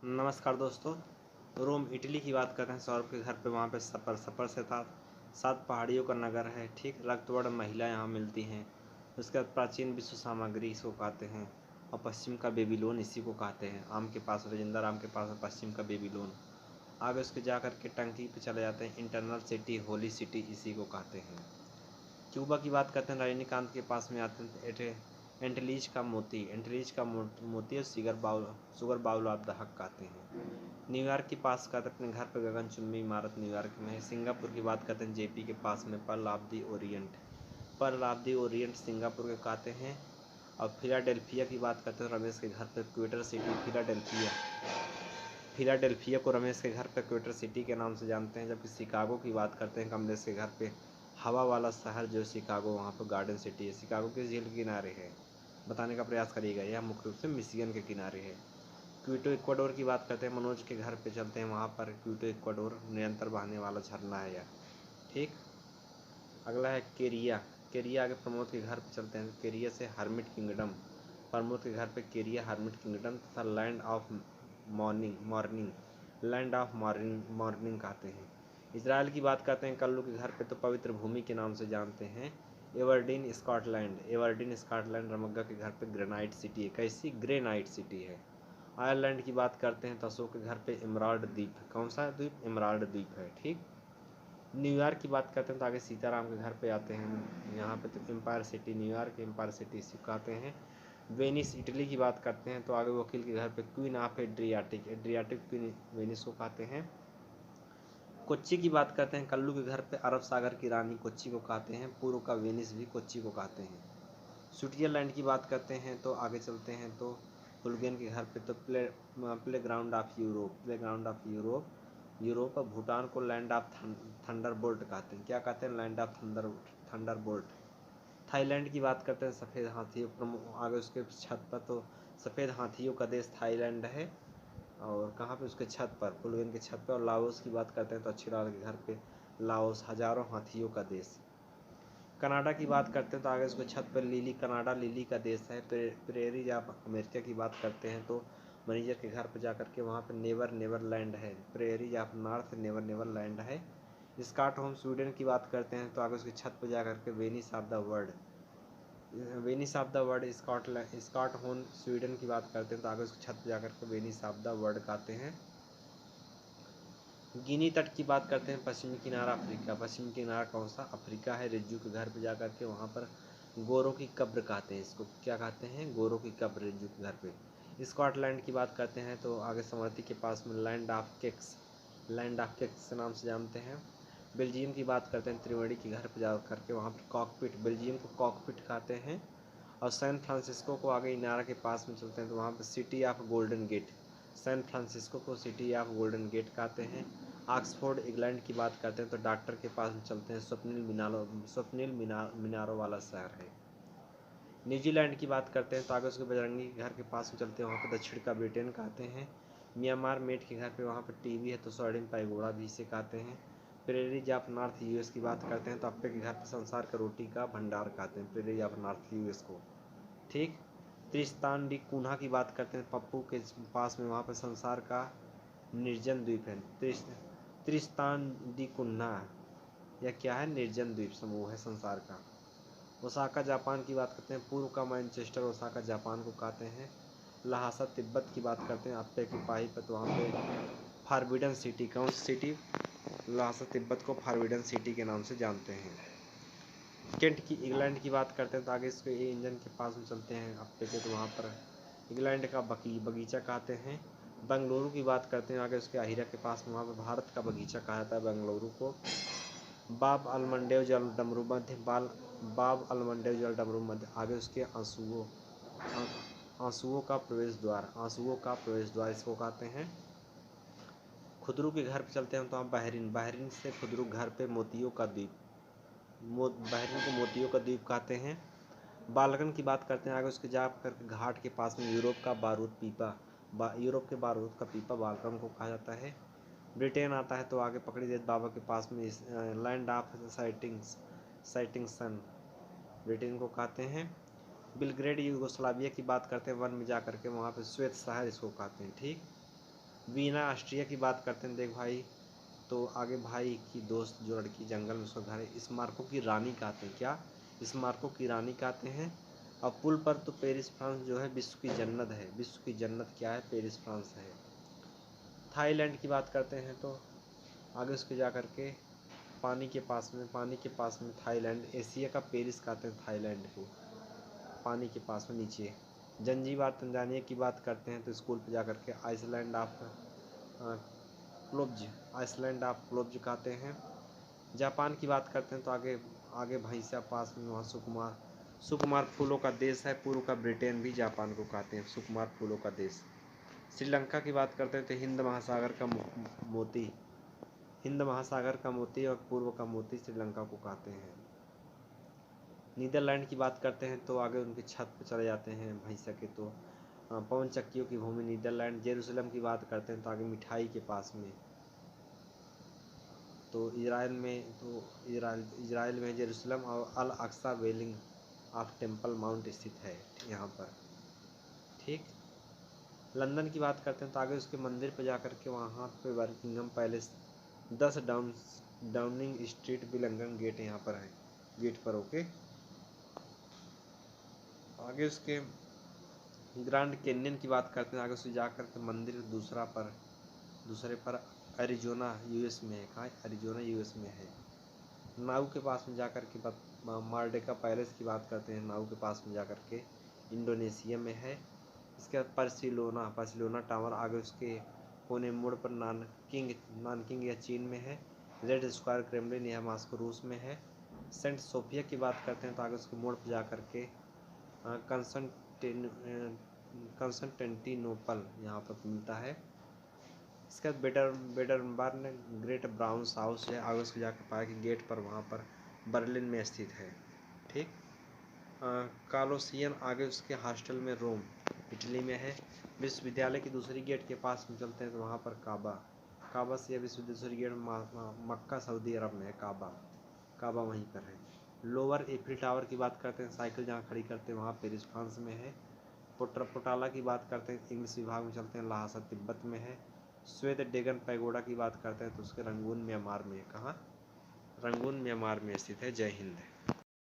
नमस्कार दोस्तों। Rome Italy की बात करते हैं। सौरभ के घर पे वहाँ पे सफ़र से था। 7 पहाड़ियों का नगर है। ठीक, रक्तवर्ण महिला यहाँ मिलती हैं। उसके बाद प्राचीन विश्व सामग्री इसको कहते हैं। और पश्चिम का बेबीलोन इसी को कहते हैं। आम के पास, राजेंद्र आम के पास है पश्चिम का बेबीलोन। आगे उसके जा कर के टंकी पे चले जाते हैं। इंटरनल सिटी, होली सिटी इसी को कहते हैं। क्यूबा की बात करते हैं। रजनीकांत के पास में आते हैं। एंटलीज का मोती और शुगर बाउल ऑफ द हक कहते हैं। न्यूयॉर्क के पास का अपने घर पर गगनचुंबी इमारत न्यूयॉर्क में है। सिंगापुर की बात करते हैं। जेपी के पास में pearl of the Orient Singapore के कहते हैं। और फिलाडेल्फिया की बात करते हैं। रमेश के घर पर क्वेटर सिटी फिलाडेल्फिया को रमेश के घर पर क्वेटर सिटी के नाम से जानते हैं। जबकि शिकागो की बात करते हैं। कमलेश के घर पे हवा वाला शहर जो शिकागो, वहाँ पर गार्डन सिटी है। शिकागो किस झील के किनारे है, बताने का प्रयास करिएगा। यह मुख्य रूप से मिशिगन के किनारे है। क्यूटो इक्वाडोर की बात करते हैं। मनोज के घर पे चलते हैं। वहाँ पर क्यूटो इक्वाडोर निरंतर बहने वाला झरना है यह। ठीक, अगला है केरिया आगे प्रमोद के घर पे चलते हैं। केरिया से हर्मिट किंगडम, प्रमोद के घर पे केरिया हर्मिट किंगडम तथा लैंड ऑफ मॉर्निंग कहते हैं। इसराइल की बात करते हैं। कल्लू के घर पे तो पवित्र भूमि के नाम से जानते हैं। एवर्डीन स्कॉटलैंड रमग्गा के घर पे ग्रेनाइट सिटी है। कैसी? ग्रेनाइट सिटी है। आयरलैंड की बात करते हैं तो अशोक के घर पे इमराल्ड द्वीप। कौन सा द्वीप? इमराल्ड द्वीप है। ठीक, न्यूयॉर्क की बात करते हैं तो आगे सीताराम के घर पे आते हैं। यहाँ पे तो empire city, New York empire city इसी को कहते हैं। वेनिस इटली की बात करते हैं तो आगे वकील के घर पे queen of Adriatic queen Venice को कहते हैं। कोच्चि की बात करते हैं। कल्लू के घर पे अरब सागर की रानी कोच्चि को कहते हैं। पूर्व का वेनिस भी कोच्चि को कहते हैं। स्विट्जरलैंड की बात करते हैं तो आगे चलते हैं तो हुलगेन के घर पे तो प्ले ग्राउंड ऑफ यूरोप और भूटान को लैंड ऑफ थंडरबोल्ट कहते हैं। क्या कहते हैं? Land of Thunderbolt. थाईलैंड की बात करते हैं। सफ़ेद हाथियों, आगे उसके छत पर तो सफ़ेद हाथियों का देश थाईलैंड है। और कहाँ पे? उसके छत पर, पुलवेन के छत पर। और लाओस की बात करते हैं तो अच्छीलाल के घर पे लाओस, हजारों हाथियों का देश। कनाडा की बात करते हैं तो आगे उसके छत पर कनाडा लिली का देश है। प्रेरी या अमेरिका की बात करते हैं तो मैनेजर के घर पर जाकर के वहाँ पर नेवर लैंड है। प्रेरी या नॉर्थ नेवर लैंड है। स्कॉटहोम स्वीडन की बात करते हैं तो आगे उसकी छत पर जाकर के Venice of the world Stockholm Sweden की बात करते हैं तो आगे उसकी छत पर जाकर के वेनिस ऑफ द वर्ल्ड कहते हैं। गिनी तट की बात करते हैं। पश्चिमी किनारा अफ्रीका। पश्चिमी किनारा कौन सा? अफ्रीका है। रिज्जू के घर पे जाकर के वहाँ पर गोरों की कब्र कहते हैं। इसको क्या कहते हैं? गोरों की कब्र, रिज्जू के घर पे। स्कॉटलैंड की बात करते हैं तो आगे समर्थी के पास में लैंड ऑफ केक्स के नाम से जानते हैं। बेल्जियम की बात करते हैं। त्रिवेणी के घर पर जा करके वहाँ पर कॉकपिट, बेल्जियम को कॉकपिट कहते हैं। और सैन फ्रांसिस्को को आगे इनारा के पास में चलते हैं तो वहाँ पर city of golden gate, San Francisco को सिटी ऑफ गोल्डन गेट कहते हैं। ऑक्सफोर्ड इंग्लैंड की बात करते हैं तो डॉक्टर के पास में चलते हैं। स्वप्निल मीनारों वाला शहर है। न्यूजीलैंड की बात करते हैं तो आगे उसके बजरंगी के घर के पास में चलते हैं। वहाँ पर दक्षिण का ब्रिटेन कहते हैं। म्यांमार मेट के घर पे वहाँ पर टीवी है तो स्वर्णिम पैगोड़ा भी इसे कहते हैं। प्रेरीज ऑफ नॉर्थ यूएस की बात करते हैं तो अप्पे के घर पे संसार का रोटी का भंडार कहते हैं। प्रेरीज ऑफ नॉर्थ यूएस को। ठीक, त्रिस्तान डी कून्हा की बात करते हैं। पप्पू के पास में वहाँ पर संसार का निर्जन द्वीप है। त्रिस्तान डी कुन्हा, यह क्या है? निर्जन द्वीप समूह है संसार का। ओसाका जापान की बात करते हैं। पूर्व का मैनचेस्टर ओसाका जापान को कहते हैं। लहासा तिब्बत की बात करते हैं। अप्पे की पाहीपत वहाँ पे फारबिडन सिटी, कौन सी सिटी? लहासा तिब्बत को फारबिडन सिटी के नाम से जानते हैं। केंट की इंग्लैंड की बात करते हैं तो आगे इसके इंजन के पास में चलते हैं अप्पे के तो वहाँ पर इंग्लैंड का बगीचा कहते हैं। बेंगलुरु की बात करते हैं आगे उसके अहिरा के पास में, वहाँ पर भारत का बगीचा कहा जाता है बेंगलुरु को। बाब अलमंडेव जल डमरू मध्य आगे उसके आंसुओं का प्रवेश द्वार इसको कहते हैं। खुदरू के घर पे चलते हैं तो हम बहरीन से खुदरू घर पे मोतियों का द्वीप, बहरीन को मोतियों का द्वीप कहते हैं। बालकन की बात करते हैं आगे उसके जाकर घाट के पास में यूरोप के बारूद का पीपा बालकन को कहा जाता है। ब्रिटेन आता है तो आगे पकड़ी देत बाबा के पास में land of setting sun Britain को कहते हैं। बिलग्रेड यूगोस्लाविया की बात करते हैं। वन में जा करके वहाँ पे श्वेत शहर इसको कहते हैं। ठीक, वीना ऑस्ट्रिया की बात करते हैं, देख भाई, तो आगे भाई की दोस्त जो लड़की जंगल में उसका घर है, स्मारकों की रानी कहते हैं, क्या स्मारकों की रानी कहते हैं। और पुल पर तो पेरिस फ्रांस जो है विश्व की जन्नत है, विश्व की जन्नत क्या है, पेरिस फ्रांस है। थाईलैंड की बात करते हैं तो आगे उसके जा कर के पानी के पास में थाईलैंड, एशिया का पेरिस कहते हैं थाईलैंड को, पानी के पास में नीचे। जंजीबार तंजानिया की बात करते हैं तो स्कूल पे जा कर के आइसलैंड ऑफ क्लोब्ज कहते हैं। जापान की बात करते हैं तो आगे आगे भैंसा पास में वहाँ सुकुमार फूलों का देश है, पूर्व का ब्रिटेन भी जापान को कहते हैं सुकुमार फूलों का देश। श्रीलंका की बात करते हैं तो हिंद महासागर का मोती और पूर्व का मोती श्रीलंका को कहते हैं। नीदरलैंड की बात करते हैं तो आगे उनकी छत पर चले जाते हैं भैंसा के, तो पवन चक्कियों की भूमि नीदरलैंड। जेरूसलम की बात करते हैं तो आगे मिठाई के पास में, तो इजराइल में जेरूसलम और अल अक्सा वेलिंग ऑफ टेम्पल माउंट स्थित है यहाँ पर, ठीक। लंदन की बात करते हैं तो आगे उसके मंदिर पर जाकर के वहाँ पे Buckingham Palace, 10 Downing Street Willingdon gate यहाँ पर है, गेट पर ओके। आगे उसके ग्रैंड कैन्यन की बात करते हैं, आगे उससे जाकर के मंदिर दूसरे पर एरिजोना यूएस में है, कहाँ एरिजोना यूएस में है। नाउ के पास में जाकर के मार्डेका पैलेस की बात करते हैं, नाउ के पास में जाकर के इंडोनेशिया में है। इसके बाद पर्सिलोना टावर आगे उसके कोने मोड़ पर नानकिंग या चीन में है। रेड स्क्वायर क्रेमलिन यह मास्को रूस में है। सेंट सोफिया की बात करते हैं तो आगे उसके मोड़ पर जाकर के कंस्टेंटिनोपल यहाँ पर मिलता है। इसके बाद बेडरबर्न ग्रेट ब्राउन हाउस है, आगे उसके जाकर पाया कि गेट पर वहाँ पर बर्लिन में स्थित है, ठीक। कॉलोसियम आगे उसके हॉस्टल में रोम इटली में है। विश्वविद्यालय की दूसरी गेट के पास में चलते हैं तो वहाँ पर काबा से विश्वविद्यालय गेट मक्का सऊदी अरब में है, काबा वहीं पर है। लोअर एफिल टावर की बात करते हैं, साइकिल जहाँ खड़ी करते हैं वहाँ पेरिस फ्रांस में है। पोटाला की बात करते हैं इंग्लिश विभाग में चलते हैं, लहासा तिब्बत में है। श्वेत डेगन पैगोडा की बात करते हैं तो उसके रंगून म्यांमार में है, कहाँ रंगून म्यांमार में स्थित है। जय हिंद।